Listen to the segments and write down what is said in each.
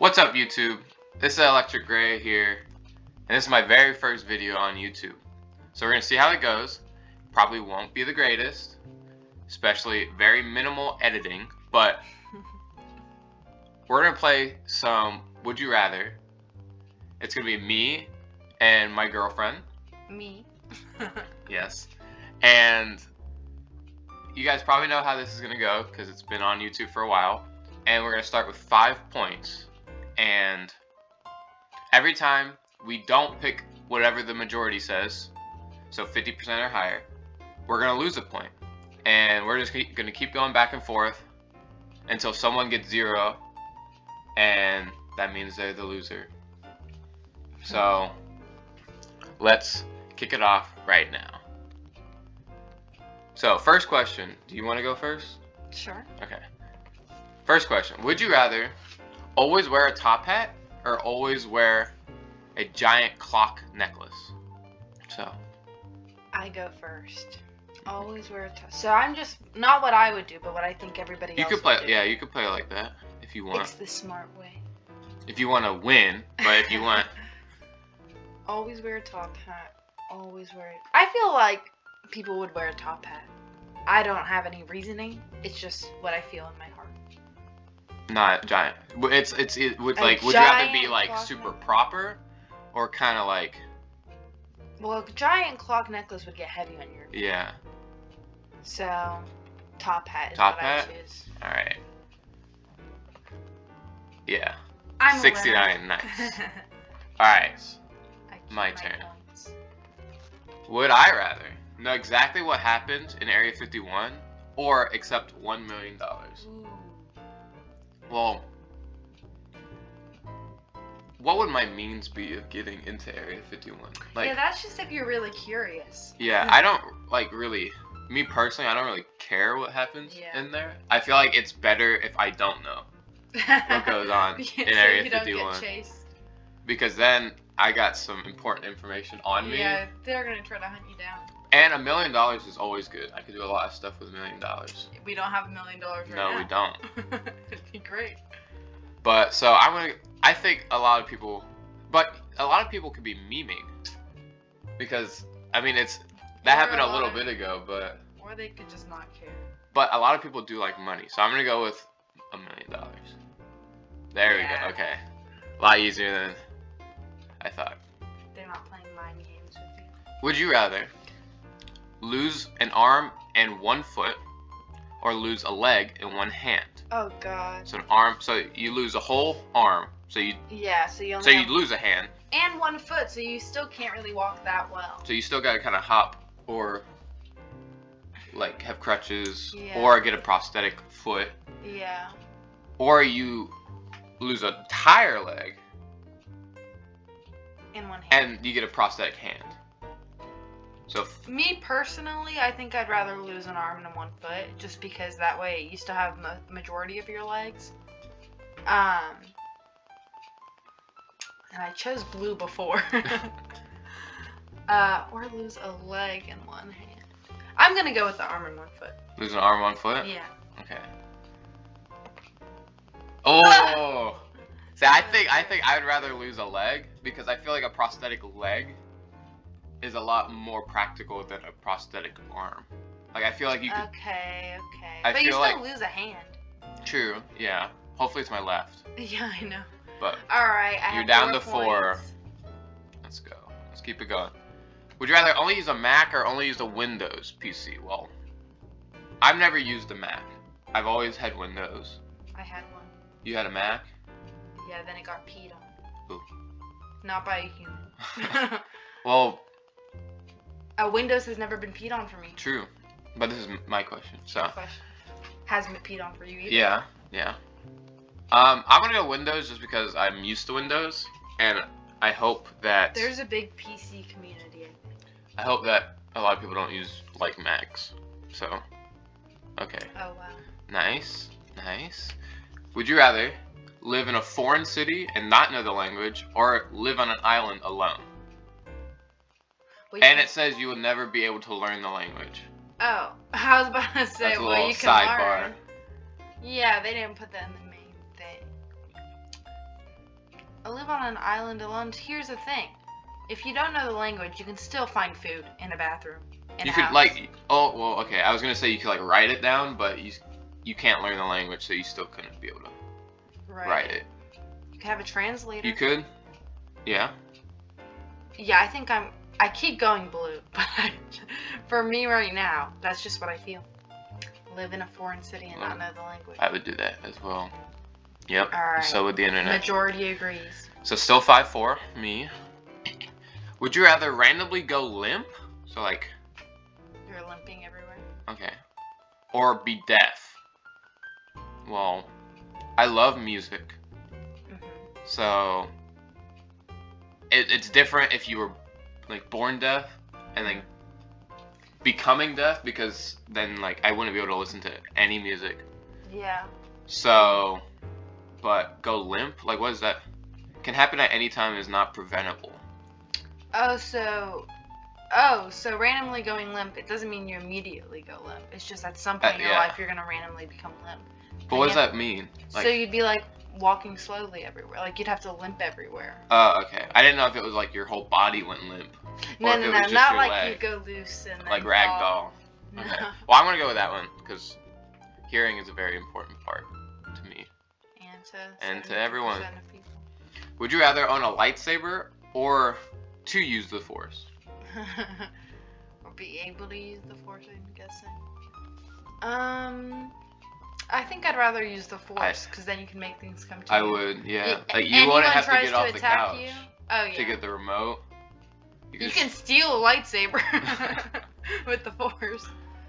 What's up, YouTube? This is Electric Gray here, and this is my very first video on YouTube. So we're gonna see how it goes. Probably won't be the greatest, especially very minimal editing, but we're gonna play some Would You Rather. It's gonna be me and my girlfriend. Me. Yes. And you guys probably know how this is gonna go because it's been on YouTube for a while. And we're gonna start with 5 points. And every time we don't pick whatever the majority says, so 50% or higher, we're gonna lose a point. And we're just gonna keep going back and forth until someone gets 0, and that means they're the loser. So let's kick it off right now. So first question, do you want to go first? Sure. Okay. First question, would you rather always wear a top hat or always wear a giant clock necklace? So I go first. Always wear a tie. So I'm just not what I would do, but what I think everybody you else could play, would do. yeah, you could play it like that if you want. It's the smart way. If you want to win, but if you want, Always wear a top hat. Always wear it. I feel like people would wear a top hat. I don't have any reasoning. It's just what I feel in my heart. not giant. It would A like. Would you rather be giant like clock super necklace. proper, or kind of like Well, a giant clock necklace would get heavy on your. yeah? So, top hat is Top what hat? I choose. All right. Yeah. I'm a 69, winner. nice. All right. I keep My turn. points. Would I rather know exactly what happened in Area 51 or accept $1 million? Ooh. Well, what would my means be of getting into Area 51? Like, Yeah, that's just if you're really curious. yeah, I don't like really. Me personally, I don't really care what happens Yeah. in there. I feel like it's better if I don't know what goes on Yeah, in so Area you don't 51 get chased. because then I got some important information on me. Yeah, they're gonna try to hunt you down. And $1 million is always good. I could do a lot of stuff with $1 million. We don't have $1 million right No, now. we don't. It'd be great. But so I think a lot of people, but a lot of people could be memeing because I mean that Or happened a a little lot. bit ago, but Or they could just not care. a lot of people do like money, so I'm gonna go with $1 million. There we Yeah. go. Okay, a lot easier than I thought. They're not playing mind games with you. Would you rather lose an arm and 1 foot, or lose a leg and 1 hand? Oh god. So an arm, so you lose a whole arm, so you Yeah, so you only have... lose a hand, And 1 foot, so you still can't really walk that well. so you still gotta kind of hop or like have crutches, Yeah. or get a prosthetic foot, Yeah. or you lose an entire leg In 1 hand. and you get a prosthetic hand. So Me personally, I think I'd rather lose an arm and 1 foot, just because that way you still have majority of your legs. And I chose blue before. Or lose a leg and 1 hand. I'm gonna go with the arm and 1 foot. lose an arm, 1 foot. Yeah. Okay. Oh. See, I think I would rather lose a leg because I feel like a prosthetic leg is a lot more practical than a prosthetic arm. Like I feel like you could. Okay. I But you feel still like- lose a hand. True. Yeah. Hopefully it's my left. Yeah, I know. But Alright, I You're have down 4 to 4. points. let's go. Let's keep it going. Would you rather only use a Mac or only use a Windows PC? Well, I've never used a Mac. I've always had Windows. I had one. You had a Mac? Yeah, then it got peed on. Ooh. Not by a human. Well, Windows has never been peed on for me. true. But this is my question. So, Question. Hasn't been peed on for you either. yeah. I'm gonna go Windows just because I'm used to Windows, and I hope that There's a big PC community, I think. I hope that a lot of people don't use like Macs. So, okay. Oh, wow. Nice. Would you rather live in a foreign city and not know the language, or live on an island alone? Well, And it says you will never be able to learn the language. Oh, I was about to say, That's a well, little you can sidebar. learn. Yeah, they didn't put that in the main thing. live on an island alone. Here's the thing. If you don't know the language, you can still find food in a bathroom. In You a could house. like, oh well, okay. I was gonna say you could like write it down, but you can't learn the language, so you still couldn't be able to write it. You could have a translator. You could, yeah. Yeah, I think I keep going blue, but for me right now, that's just what I feel. Live in a foreign city and not know the language. I would do that as well. Yep. Alright. So would the internet. Majority agrees. So still 5-4, me. Would you rather randomly go limp? So like, You're limping everywhere. okay. Or be deaf? Well, I love music. Mhm. So it's different if you were like born deaf and then becoming deaf, because then like I wouldn't be able to listen to any music. Yeah. So, but go limp? Like, what is that? Can happen at any time, is not preventable. So randomly going limp, it doesn't mean you immediately go limp. It's just at some point in your yeah. life you're gonna randomly become limp. But what does that mean? Like, So you'd be like walking slowly everywhere. Like you'd have to limp everywhere. okay. I didn't know if it was like your whole body went limp. No, Or if it was just not your like leg. you go loose and then Like fall. ragdoll. No. Okay. Well, I'm gonna go with that one because hearing is a very important part to me. And to everyone. 70% of people. Would you rather own a lightsaber or to use the Force? Or be able to use the force, I'm guessing. I think I'd rather use the force because then you can make things come to I you. would, yeah. Y- Like you wouldn't anyone have to tries get off the attack couch you, oh yeah. to get the remote. You can steal a lightsaber with the force.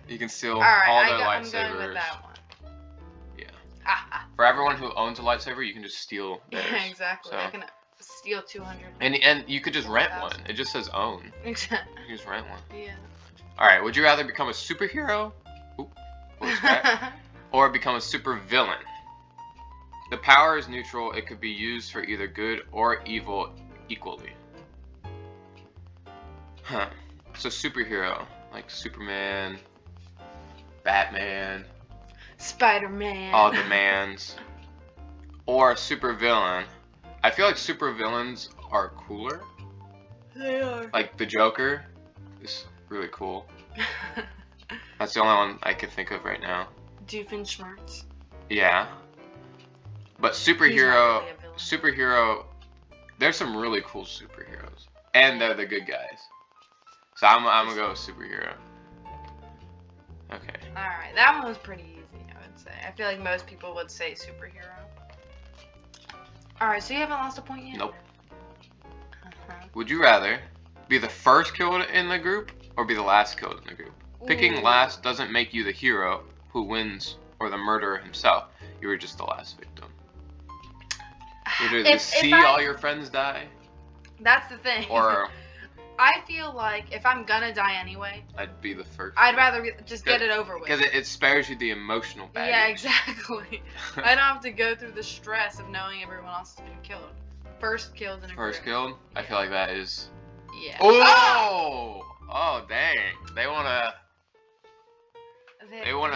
You can steal Alright, all their I'm lightsabers. going with that one. Yeah. Ah, For everyone who owns a lightsaber, you can just steal theirs. yeah, exactly. So. I can steal 200. And you could just rent 1,000. one. It just says own. Exactly. You can just rent one. Yeah. Alright, would you rather become a superhero? Oop, voice crack. Or become a super villain? The power is neutral. It could be used for either good or evil equally. Huh. So superhero, like Superman, Batman, Spider-Man. all demands. Or a super villain. I feel like super villains are cooler. They are. Like the Joker is really cool. That's the only one I can think of right now. Doofenshmirtz. Yeah. But He's not really a villain. superhero, there's some really cool superheroes. And they're the good guys. So I'm gonna go with superhero. Okay. Alright, that one was pretty easy, I would say. I feel like most people would say superhero. Alright, so you haven't lost a point yet? Nope. Uh-huh. Would you rather be the first killed in the group or be the last killed in the group? Picking Ooh. last doesn't make you the hero who wins or the murderer himself. You were just the last victim. Would you rather see all your friends die, That's the thing. or I feel like if I'm gonna die anyway, I'd be the first? I'd rather just get it over with. Because it spares you the emotional baggage. Yeah, exactly. I don't have to go through the stress of knowing everyone else has been killed. First killed in a First group. killed? I feel like that is... Yeah. Oh! Oh, dang. They wanna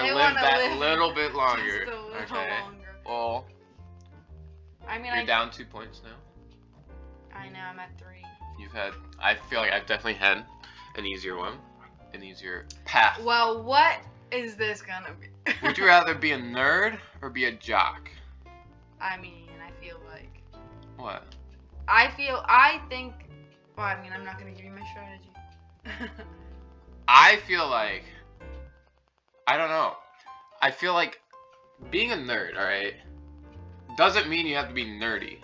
live that little bit longer. Just a little Okay. longer. Well, I mean, you're down 2 points now. I know, I'm at 3. I feel like I've definitely had an easier one. An easier path. Well, what is this gonna be? Would you rather be a nerd or be a jock? I mean, I feel like. What? I think. Well, I mean, I'm not gonna give you my strategy. I feel like... I don't know. I feel like being a nerd, alright, doesn't mean you have to be nerdy.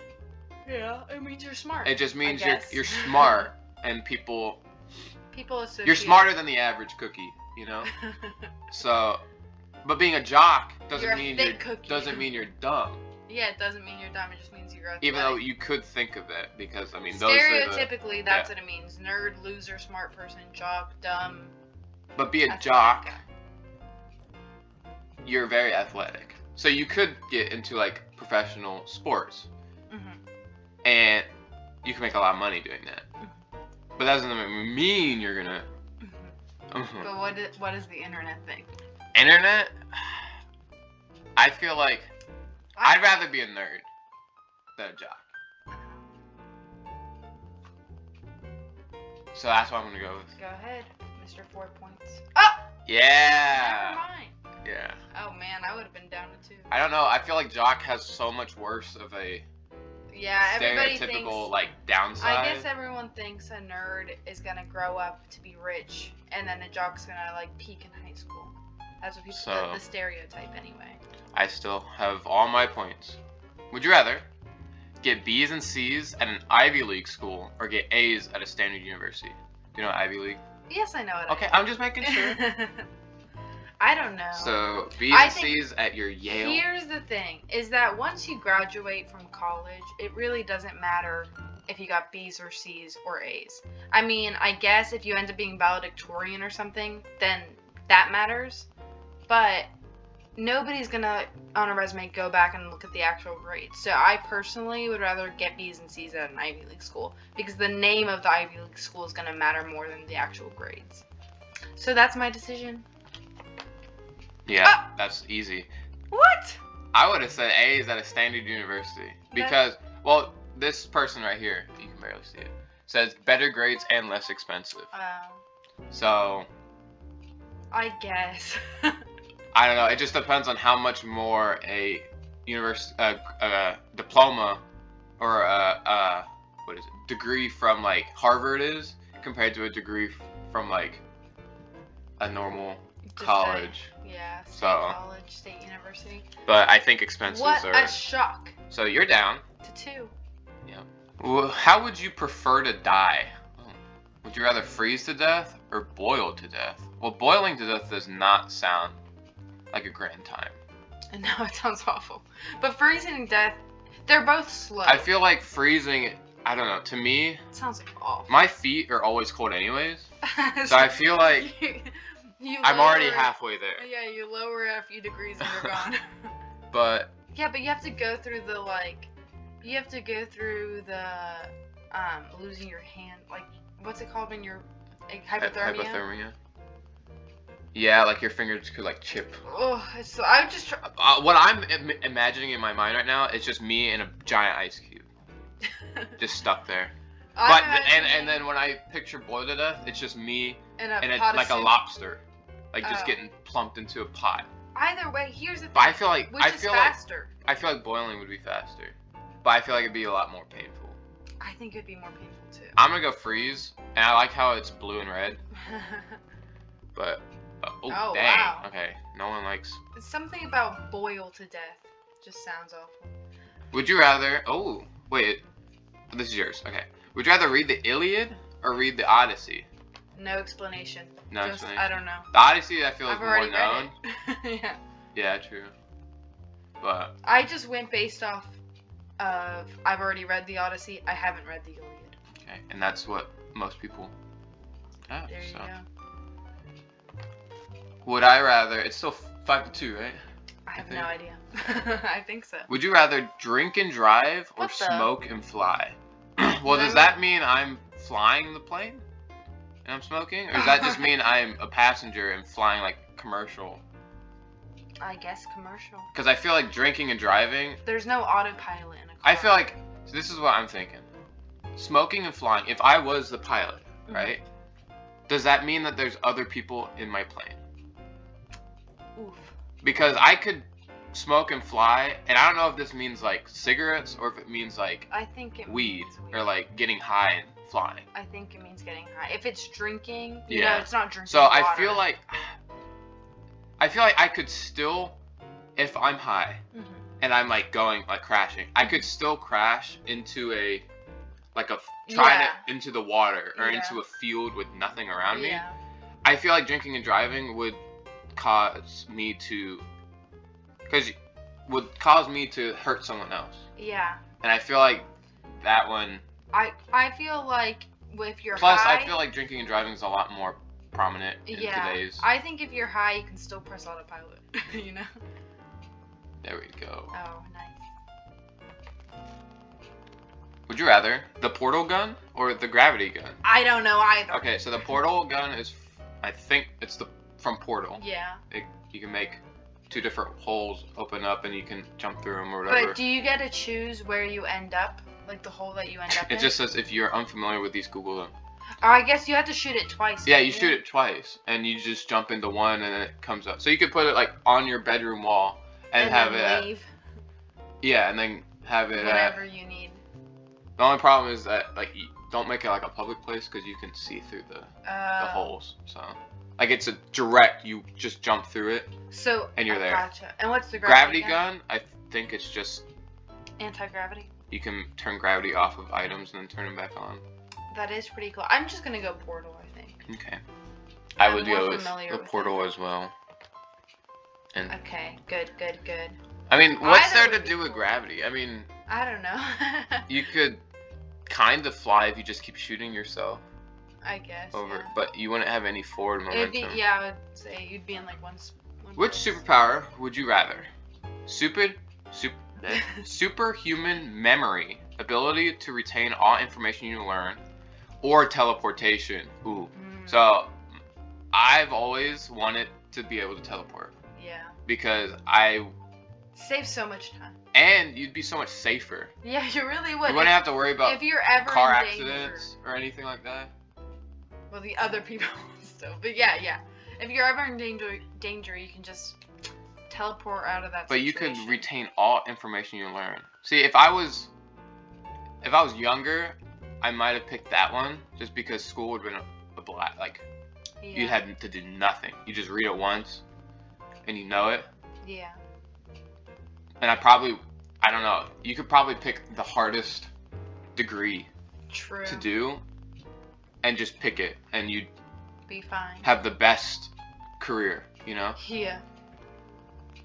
Yeah, it means you're smart. It just means I guess. you're smart and people associate. you're smarter than the average cookie, you know? So, but being a jock doesn't You're a mean thick cookie. doesn't mean you're dumb. Yeah, it doesn't mean you're dumb. It just means you're athletic. Even though you could think of it, because I mean those are the, Stereotypically, that's what it means. Nerd, loser, smart person, jock, dumb. but be a athletic jock, guy. you're very athletic. So you could get into like professional sports Mhm. and you can make a lot of money doing that. But that doesn't mean you're gonna But what is the internet thing? internet. I feel like I'd rather be a nerd than a jock. So that's what I'm gonna go with. Go ahead, Mr. 4 points. Oh! Yeah. Never mind. Yeah. Oh man, I would have been down to 2. I don't know. I feel like jock has so much worse of a Yeah, everybody stereotypical thinks. like downside. I guess everyone thinks a nerd is gonna grow up to be rich, and then a jock's gonna like peak in high school. That's what people. So- The stereotype, anyway. I still have all my points. Would you rather get B's and C's at an Ivy League school or get A's at a standard university? Do you know Ivy League? Yes, I know it. Okay, I'm just making sure. I don't know. So B's I and think C's at your Yale. Here's the thing: is that once you graduate from college, it really doesn't matter if you got B's or C's or A's. I mean, I guess if you end up being valedictorian or something, then that matters. But nobody's gonna, on a resume, go back and look at the actual grades. So I personally would rather get B's and C's at an Ivy League school, because the name of the Ivy League school is gonna matter more than the actual grades. So that's my decision. Yeah, that's easy. What? I would have said A's at a standard university because, well, this person right here, you can barely see it, says better grades and less expensive. So I guess. I don't know. It just depends on how much more a diploma or what is it, degree from like Harvard is compared to a degree from like a normal Just college. Yeah, state So- college, state university. But I think expenses What are. a shock So you're down. to 2. Well, how would you prefer to die? Would you rather freeze to death or boil to death? Well, boiling to death does not sound like a grand time. And now it sounds awful. But freezing and death, they're both slow. I feel like freezing, I don't know, to me, it sounds awful. my feet are always cold anyways. So I feel like you I'm already lower- halfway there. Yeah, you lower a few degrees and you're gone. But Yeah, but you have to go through the losing your hand, like, what's it called when you're like, hypothermia? hypothermia. Yeah, like your fingers could like chip. Oh, so I would just What I'm imagining in my mind right now is just me in a giant ice cube, just stuck there. But and then when I picture boiled to death, it's just me in a and it's pot of like a soup. lobster, like just Oh. getting plumped into a pot. Either way, here's the thing. But I feel like which is faster? I feel like boiling would be faster, but I feel like it'd be a lot more painful. I think it'd be more painful too. I'm gonna go freeze, and I like how it's blue and red, but Oh, dang, wow. okay, no one likes. It's something about boil to death. Just sounds awful. Would you rather? Oh, wait, this is yours. Okay. Would you rather read the Iliad or read the Odyssey? No explanation. No Just, explanation. I don't know. The Odyssey, I feel is I've more already known. read it. Yeah. Yeah, true. But I just went based off of I've already read the Odyssey. I haven't read the Iliad. okay, and that's what most people have. There you So. go. Would I rather? It's still 5-2, right? I have think- no idea. I think so. Would you rather drink and drive or What the- smoke and fly? Well, does No. that mean I'm flying the plane and I'm smoking, or does that just mean I'm a passenger and flying like commercial? I guess commercial. Because I feel like drinking and driving. There's no autopilot in a car. I feel like so this is what I'm thinking. Smoking and flying. If I was the pilot, Mhm. right? Does that mean that there's other people in my plane? Oof. Because I could smoke and fly, and I don't know if this means like cigarettes or if it means like I think it weed means weed. or like getting high and flying. I think it means getting high. If it's drinking, Yeah. it's not drinking. So I water. feel like I could still, if I'm high Mhm. and I'm like going like crashing, I could still crash into Yeah. into the water or Yeah. into a field with nothing around me. Yeah. I feel like drinking and driving would cause me to hurt someone else. Yeah. And I feel like that one. I feel like if you're Plus, high. I feel like drinking and driving is a lot more prominent in yeah. today's. I think if you're high, you can still press autopilot. You know. There we go. Oh, nice. Would you rather the portal gun or the gravity gun? I don't know either. Okay, so the portal gun is, I think it's from Portal. Yeah. You can make 2 different holes open up and you can jump through them or whatever. But do you get to choose where you end up? Like the hole that you end up in? It just says if you're unfamiliar with these, Google them. Oh, I guess you have to shoot it twice. Yeah, don't you shoot it twice, and you just jump into one, and it comes up. So you could put it like on your bedroom wall and have then it at, leave yeah, and then have it at. whenever you need. The only problem is that like you don't make it like a public place because you can see through the Oh. holes. So like it's a direct. You just jump through it. So And you're there. Gotcha. And what's the Gravity gun? gun, I think it's just Anti-gravity. you can turn gravity off of items and then turn them back on. That is pretty cool. I'm just gonna go portal, I think. Okay. I I'm would more go with familiar the with portal as well. And Okay, good. I mean, what's Either there would to be do with cool. gravity? I mean, I don't know. you could kind of fly if you just keep shooting yourself I guess. over, Yeah. but you wouldn't have any forward It'd momentum. be, yeah, I would say you'd be in like one Which place. superpower would you rather? Superhuman memory, ability to retain all information you learn, or teleportation? Ooh. Mm, So, I've always wanted to be able to teleport yeah. because Save so much time. and you'd be so much safer. Yeah, you really You would. wouldn't have to worry about If you're ever car in danger. accidents or anything like that. Well, the other people still. But yeah. If you're ever in danger, you can just teleport out of that But you situation. could retain all information you learn. See, if I was younger, I might have picked that one just because school would have been a black. Like Yeah. you had to do nothing. You just read it once, and you know it. Yeah. And I don't know. You could probably pick the hardest degree True. to do, and just pick it, and you'd Be fine. have the best career. You know. Yeah.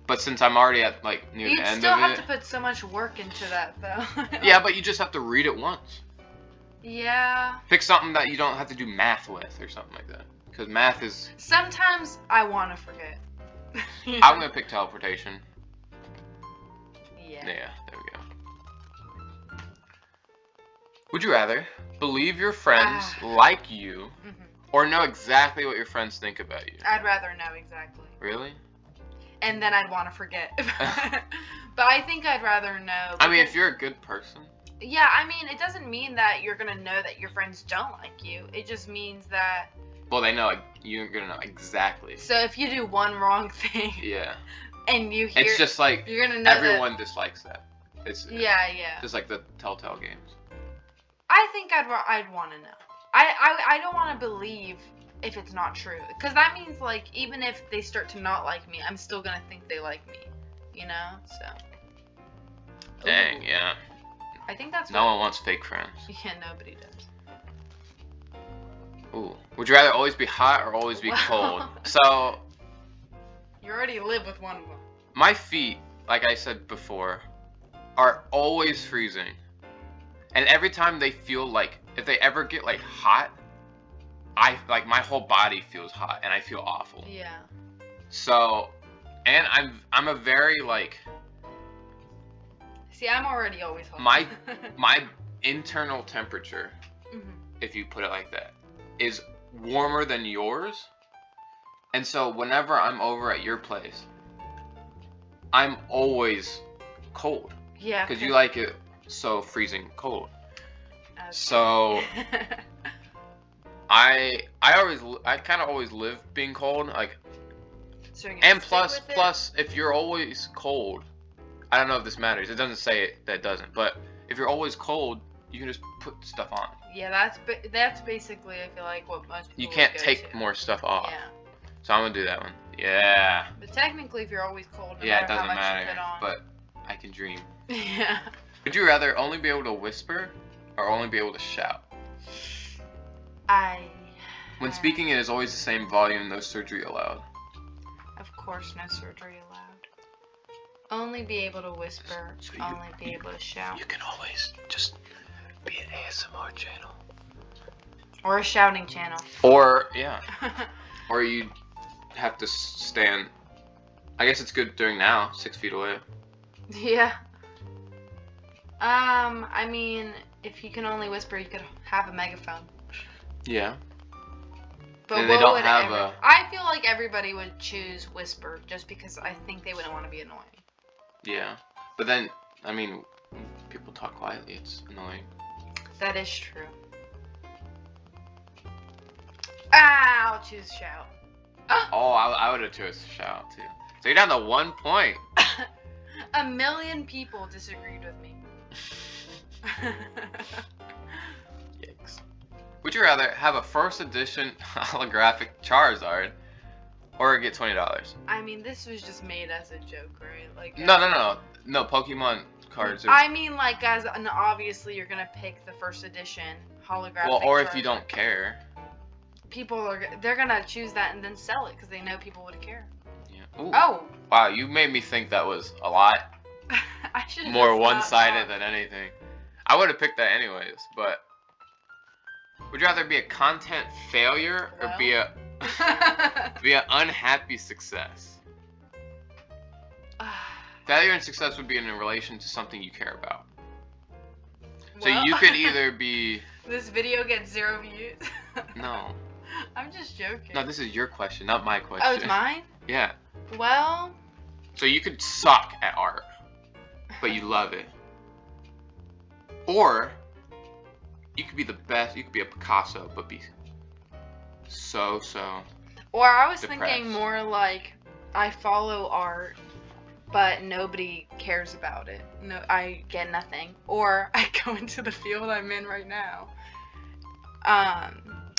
But since I'm already at like near You'd the end still of have it, to put so much work into that, though. yeah, but you just have to read it once. Yeah. Pick something that you don't have to do math with or something like that. Because math is. Sometimes I want to forget. I'm gonna pick teleportation. Yeah. Yeah, there we go. Would you rather believe your friends like you Mhm. or know exactly what your friends think about you? I'd rather know exactly. Really? And then I'd want to forget. But I think I'd rather know. I mean, if because- you're a good person. Yeah, I mean, it doesn't mean that you're gonna know that your friends don't like you. It just means that. Well, they know, like, you're gonna know exactly. So if you do one wrong thing Yeah. and you hear, It's just like you're gonna know everyone dislikes that. It's That, yeah. just like the Telltale games. I think I'd want to know. I don't want to believe if it's not true, because that means like even if they start to not like me, I'm still gonna think they like me. You know, so. Dang, Ooh. yeah. I think that's. No what, one wants fake friends. Yeah, nobody does. Ooh. Would you rather always be hot or always be Wow. cold? So, You already live with one of them. my feet, like I said before, are always freezing. And every time they feel like, if they ever get like hot, like my whole body feels hot and I feel awful. Yeah. So, and I'm a very like, See, I'm already always hot. my internal temperature, Mhm. if you put it like that, is warmer than yours. And so whenever I'm over at your place, I'm always cold Yeah. because you like it so freezing cold. Okay. So I kind of always live being cold, like, So you're gonna and stick plus with it? plus if you're always cold, I don't know if this matters. It doesn't say it that it doesn't, but if you're always cold, you can just put stuff on. Yeah, that's basically I feel like what most people You can't would go take to. more stuff off. Yeah. So I'm gonna do that one. Yeah. But technically, if you're always cold, no Yeah, it matter how doesn't much you matter, put on. but I can dream. Yeah. Would you rather only be able to whisper or only be able to shout? When speaking, it is always the same volume, no surgery allowed. Of course, no surgery allowed. Only be able to whisper. So you- only be able to shout. You can always just be an ASMR channel. Or a shouting channel. Or, yeah. Or you have to stand. I guess it's good doing now, 6 feet away. Yeah. I mean, if you can only whisper, you could have a megaphone. Yeah. But And they what don't would have a- I feel like everybody would choose whisper just because I think they wouldn't want to be annoying. Yeah. But then, I mean, when people talk quietly, it's annoying. That is true. Ah, I'll choose shout. Oh, I would have chosen shout too. So you're down to 1 point. A million people disagreed with me. Yikes. Would you rather have a first edition holographic Charizard or get $20? I mean, this was just made as a joke, right? Like No, Pokemon cards are... I mean, like, as an obviously you're gonna pick the first edition holographic. Well, or if you Charizard. don't care. They're gonna choose that and then sell it because they know people would care. Yeah. Ooh. Oh. Wow, you made me think that was a lot I should more one-sided than anything. I would have picked that anyways, but would you rather be a content failure or be an unhappy success? Failure and success would be in relation to something you care about. So you could either be... This video gets 0 views. No. I'm just joking. No, this is your question, not my question. Oh, it's mine? Yeah. Well... So you could suck at art, but you love it. Or you could be the best, you could be a Picasso, but be so Or I was depressed. thinking more like, I follow art, but nobody cares about it. No, I get nothing. Or I go into the field I'm in right now.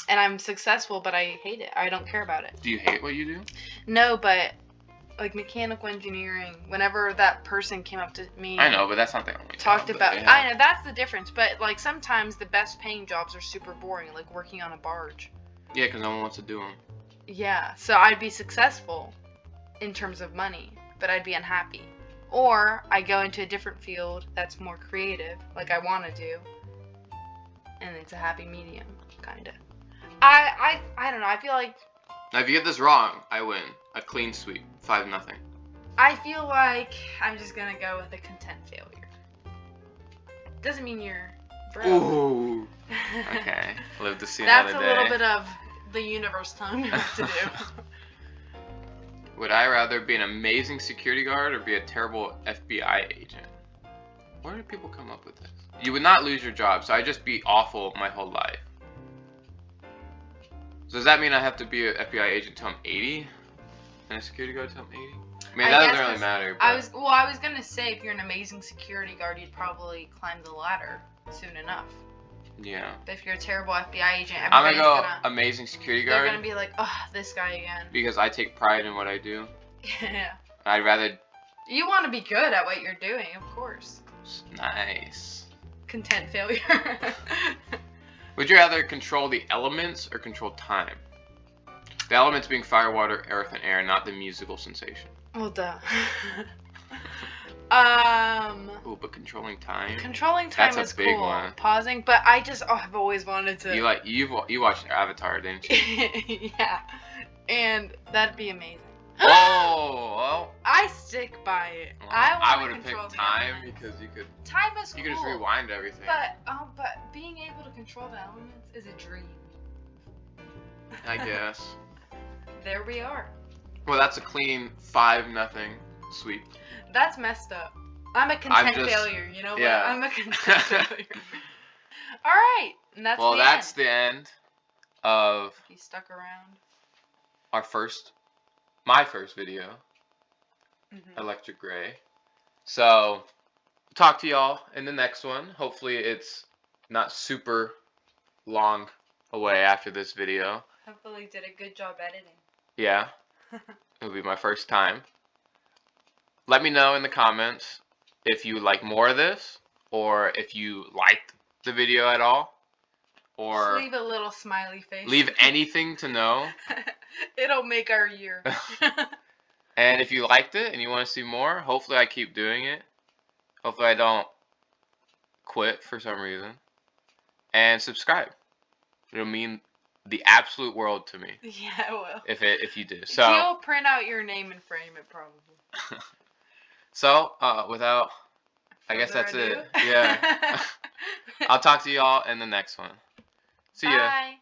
And I'm successful, but I hate it. I don't care about it. Do you hate what you do? No, but like mechanical engineering, whenever that person came up to me, I know, but that's not the only talked job, about. but yeah. I know that's the difference, but like sometimes the best paying jobs are super boring, like working on a barge. Yeah, because no one wants to do them. Yeah, so I'd be successful in terms of money, but I'd be unhappy. Or I go into a different field that's more creative, like I want to do, and it's a happy medium, kind of. I don't know. I feel like Now, if you get this wrong, I win. A clean sweep, 5-0. I'm just gonna go with a content failure. Doesn't mean you're broke. Ooh. Okay. Live to see That's another a day. little bit of the universe telling me what to do. Would I rather be an amazing security guard or be a terrible FBI agent? Where do people come up with this? You would not lose your job, so I'd just be awful my whole life. So does that mean I have to be an FBI agent till I'm 80? And a security guard till I'm 80? I mean, that doesn't really matter. But... I was gonna say, if you're an amazing security guard, you'd probably climb the ladder soon enough. Yeah. But if you're a terrible FBI agent, I'm everybody's gonna go amazing security guard. They're gonna be like, oh, this guy again. Because I take pride in what I do. Yeah. I'd rather... You want to be good at what you're doing, of course. Nice. Content failure. Would you rather control the elements or control time? The elements being fire, water, earth, and air, not the musical sensation. Well, duh. Ooh, but controlling time? Controlling time That's is a big cool. one. Pausing, but I've always wanted to. You watched Avatar, didn't you? Yeah, and that'd be amazing. Oh, well. I stick by it. Well, I would want have to control picked the time elements. because you could Time is just cool. rewind everything. But being able to control the elements is a dream. I guess. There we are. Well, that's a clean 5-0 sweep. That's messed up. I'm a content just- failure. You know yeah. what? I'm a content failure. All right, and that's Well, the that's end. the end of You stuck around. my first video, Mhm. Electric Gray. So, talk to y'all in the next one. Hopefully it's not super long away after this video. Hopefully, did a good job editing. Yeah, it'll be my first time. Let me know in the comments if you like more of this, or if you liked the video at all, or Just leave a little smiley face. leave anything to know. It'll make our year. And if you liked it and you want to see more, hopefully I keep doing it. Hopefully I don't quit for some reason. And subscribe. It'll mean the absolute world to me Yeah, it will. if you do. So He'll print out your name and frame it probably. without, I guess Further that's ado? it. Yeah. I'll talk to y'all in the next one. See ya. Bye.